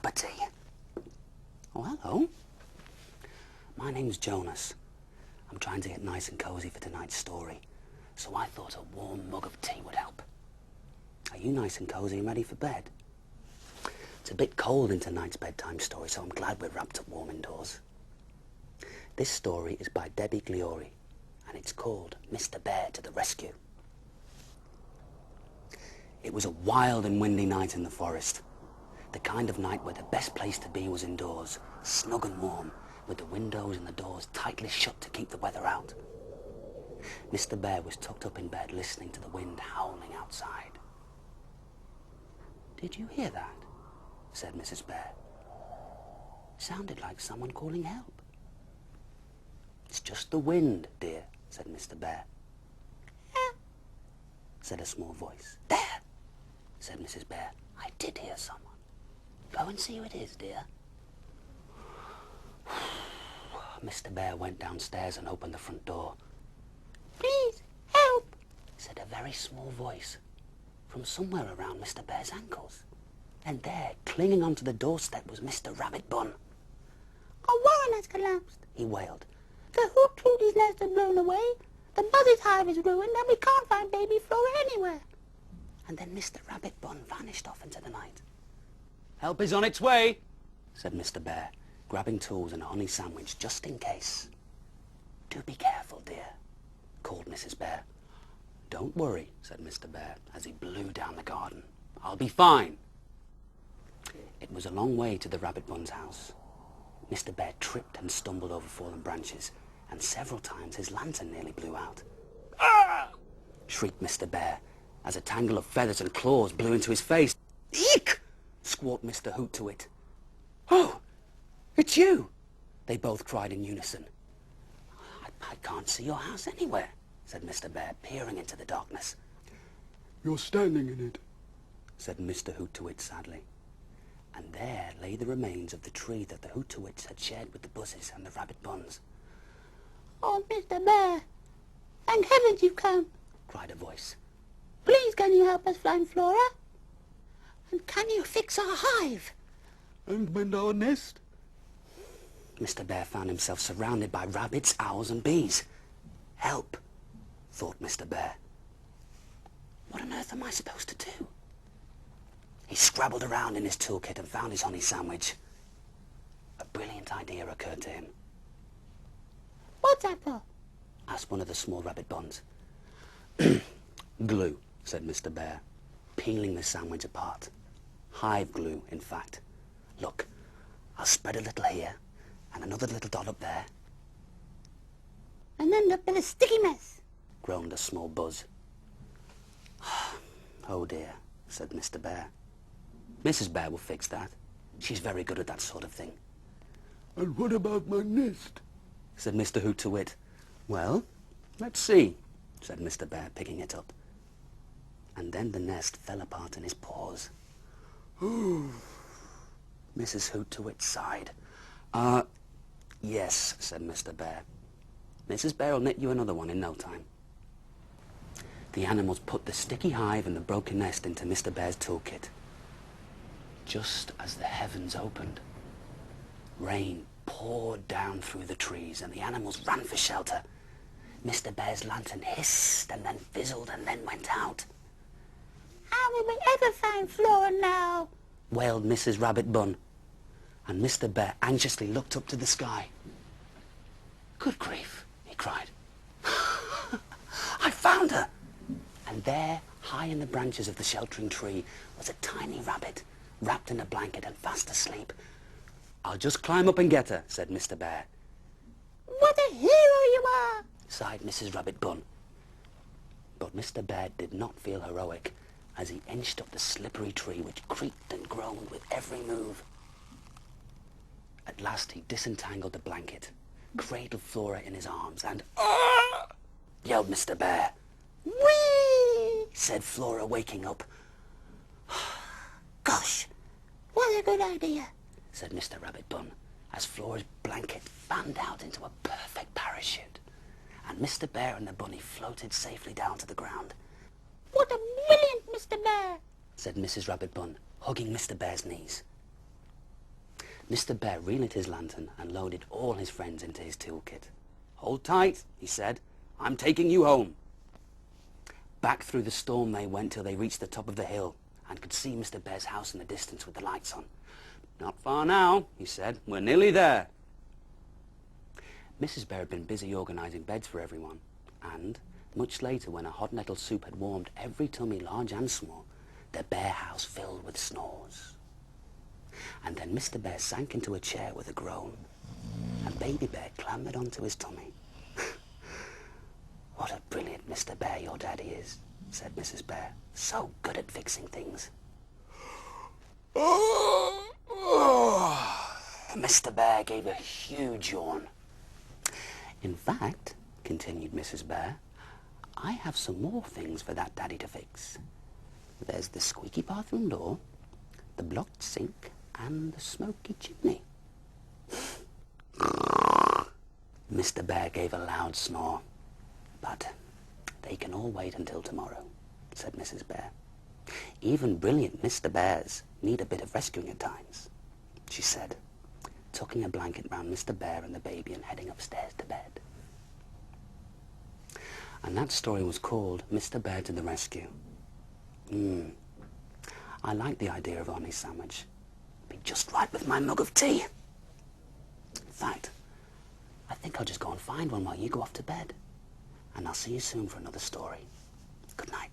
of tea. Oh, hello. My name's Jonas. I'm trying to get nice and cosy for tonight's story, so I thought a warm mug of tea would help. Are you nice and cosy and ready for bed? It's a bit cold in tonight's bedtime story, so I'm glad we're wrapped up warm indoors. This story is by Debbie Gliori, and it's called Mr. Bear to the Rescue. It was a wild and windy night in the forest. The kind of night where the best place to be was indoors, snug and warm, with the windows and the doors tightly shut to keep the weather out. Mr. Bear was tucked up in bed listening to the wind howling outside. "Did you hear that?" said Mrs. Bear. "Sounded like someone calling help." "It's just the wind, dear," said Mr. Bear. "Yeah," said a small voice. "There," said Mrs. Bear. "I did hear someone. Go and see who it is, dear." Mr. Bear went downstairs and opened the front door. "Please, help," said a very small voice from somewhere around Mr. Bear's ankles. And there, clinging onto the doorstep, was Mr. Rabbit Bun. "Our warren has collapsed," he wailed. "The Hoot Tooty's nest has blown away, the Buzz's hive is ruined, and we can't find baby Flora anywhere." And then Mr. Rabbit Bun vanished off into the night. "Help is on its way," said Mr. Bear, grabbing tools and a honey sandwich just in case. "Do be careful, dear," called Mrs. Bear. "Don't worry," said Mr. Bear as he blew down the garden. "I'll be fine." It was a long way to the Rabbit Bun's house. Mr. Bear tripped and stumbled over fallen branches, and several times his lantern nearly blew out. "Ah!" shrieked Mr. Bear as a tangle of feathers and claws blew into his face. "Eek!" squawked Mr. Hoot-to-It. "Oh, it's you!" they both cried in unison. I can't see your house anywhere," said Mr. Bear, peering into the darkness. "You're standing in it," said Mr. Hoot-to-It sadly. And there lay the remains of the tree that the Hoot-to-Its had shared with the Buzzes and the Rabbit Buns. "Oh, Mr. Bear, thank heavens you've come," cried a voice. "Please can you help us find Flora? And can you fix our hive? "And mend our nest?" Mr. Bear found himself surrounded by rabbits, owls, and bees. "Help," thought Mr. Bear. "What on earth am I supposed to do?" He scrabbled around in his toolkit and found his honey sandwich. A brilliant idea occurred to him. "What's that for?" asked one of the small rabbit buns. "Glue," said Mr. Bear, peeling the sandwich apart. Hive glue, in fact. "Look, I'll spread a little here, and another little dot up there." "And end up in a sticky mess," groaned a small buzz. "Oh dear," said Mr. Bear. "Mrs. Bear will fix that. She's very good at that sort of thing." "And what about my nest?" said Mr. Hoot-to-It. "Well, let's see," said Mr. Bear, picking it up. And then the nest fell apart in his paws. "Oh," Mrs. Hoot-to-It sighed. Yes," said Mr. Bear. "Mrs. Bear will knit you another one in no time." The animals put the sticky hive and the broken nest into Mr. Bear's toolkit. Just as the heavens opened, rain poured down through the trees and the animals ran for shelter. Mr. Bear's lantern hissed and then fizzled and then went out. "How will we ever find Flora now?" wailed Mrs. Rabbit Bun. And Mr. Bear anxiously looked up to the sky. "Good grief," he cried. "I found her!" And there, high in the branches of the sheltering tree, was a tiny rabbit, wrapped in a blanket and fast asleep. "I'll just climb up and get her," said Mr. Bear. "What a hero you are!" sighed Mrs. Rabbit Bun. But Mr. Bear did not feel heroic as he inched up the slippery tree which creaked and groaned with every move. At last he disentangled the blanket, cradled Flora in his arms, and "Ah!" yelled Mr. Bear. "Whee!" said Flora, waking up. "Gosh, what a good idea," said Mr. Rabbit Bun, as Flora's blanket fanned out into a perfect parachute, and Mr. Bear and the bunny floated safely down to the ground. "What a brilliant Mr. Bear," said Mrs. Rabbit Bun, hugging Mr. Bear's knees. Mr. Bear relit his lantern and loaded all his friends into his toolkit. "Hold tight," he said. "I'm taking you home." Back through the storm they went till they reached the top of the hill and could see Mr. Bear's house in the distance with the lights on. "Not far now," he said. "We're nearly there." Mrs. Bear had been busy organising beds for everyone, and much later, when a hot nettle soup had warmed every tummy, large and small, the bear house filled with snores. And then Mr. Bear sank into a chair with a groan, and Baby Bear clambered onto his tummy. "What a brilliant Mr. Bear your daddy is," said Mrs. Bear. "So good at fixing things." Mr. Bear gave a huge yawn. "In fact," continued Mrs. Bear, "I have some more things for that daddy to fix. There's the squeaky bathroom door, the blocked sink, and the smoky chimney." Mr. Bear gave a loud snore. "But they can all wait until tomorrow," said Mrs. Bear. "Even brilliant Mr. Bears need a bit of rescuing at times," she said, tucking a blanket round Mr. Bear and the baby and heading upstairs to bed. And that story was called Mr. Bear to the Rescue. I like the idea of Arnie's sandwich. Be just right with my mug of tea. In fact, I think I'll just go and find one while you go off to bed. And I'll see you soon for another story. Good night.